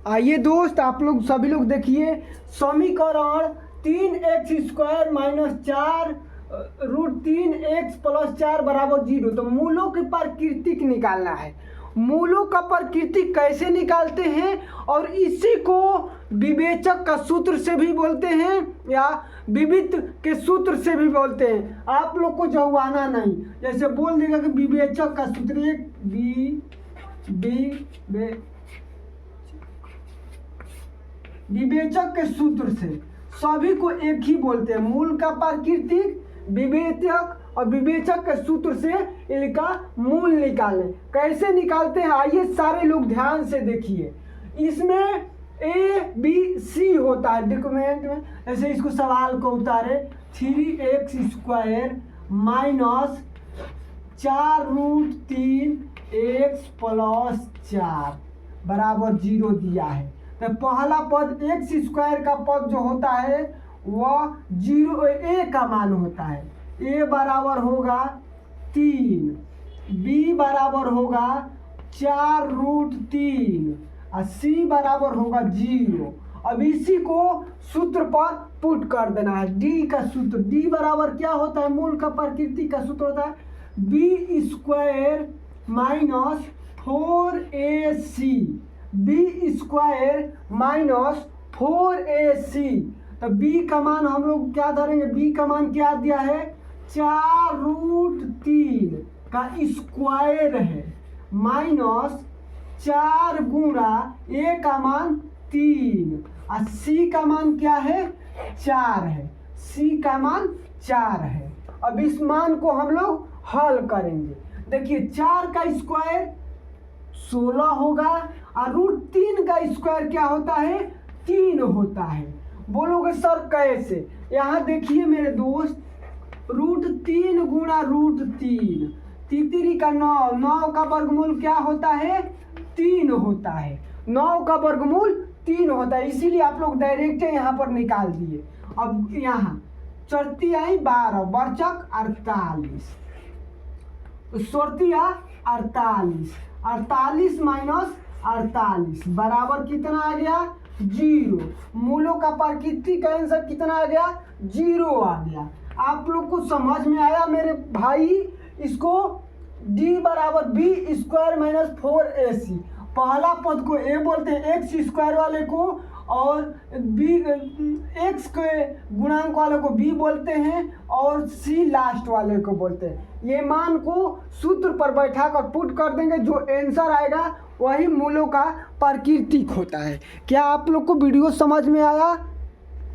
आइए दोस्त, आप लोग सभी लोग देखिए समीकरण 3x² - 4 √3x + 4 = 0। तो मूलों की प्राकृतिक निकालना है। मूलों का प्राकृतिक कैसे निकालते हैं और इसी को विवेचक का सूत्र से भी बोलते हैं या विविध के सूत्र से भी बोलते हैं। आप लोग को जवाना नहीं, जैसे बोल देगा कि विवेचक का सूत्र एक विवेचक के सूत्र से सभी को एक ही बोलते हैं। मूल का प्राकृतिक, विवेचक और विवेचक के सूत्र से इनका मूल निकालें। कैसे निकालते हैं आइए सारे लोग ध्यान से देखिए। इसमें ABC होता है डॉक्यूमेंट में, जैसे इसको सवाल को उतारे 3x² - 4 √3x + 4 = 0 दिया है। तो पहला पद x² का पद जो होता है वह 0 a का मान होता है। a बराबर होगा 3, b बराबर होगा 4 √3 और c बराबर होगा 0। अब इसी को सूत्र पर पुट कर देना है। d का सूत्र, d बराबर क्या होता है? मूल का प्राकृतिक का सूत्र होता है b² - 4ac, b² - 4ac। तो b का मान हम लोग क्या धरेंगे? b का मान क्या दिया है? 4 √3 का स्क्वायर है माइनस 4 गुणा a का मान 3 और c का मान क्या है? 4 है। c का मान 4 है। अब इस मान को हम लोग हल करेंगे। देखिए 4 का स्क्वायर 16 होगा और √3 का स्क्वायर क्या होता है? 3 होता है। बोलोगे सर कैसे? यहाँ देखिए मेरे दोस्त, √3 गुणा √3, तितरी का 9, 9 का वर्गमूल क्या होता है? 3 होता है। 9 का वर्गमूल 3 होता है, इसीलिए आप लोग डायरेक्ट यहाँ पर निकाल दिए। अब यहाँ चरती आई 12, बर्चक 48, सोरतिया 48, 48 - 48 बराबर कितना आ गया? 0। मूलों का प्राकृतिक आंसर कितना आ गया? 0 आ गया। आप लोग को समझ में आया मेरे भाई? इसको d बराबर b² - 4ac, पहला पद को a बोलते हैं, x² वाले को, और x के गुणांक वाले को b बोलते हैं और c लास्ट वाले को बोलते हैं। ये मान को सूत्र पर बैठा कर पुट कर देंगे, जो आंसर आएगा वही मूलों का प्राकृतिक होता है। क्या आप लोग को वीडियो समझ में आया?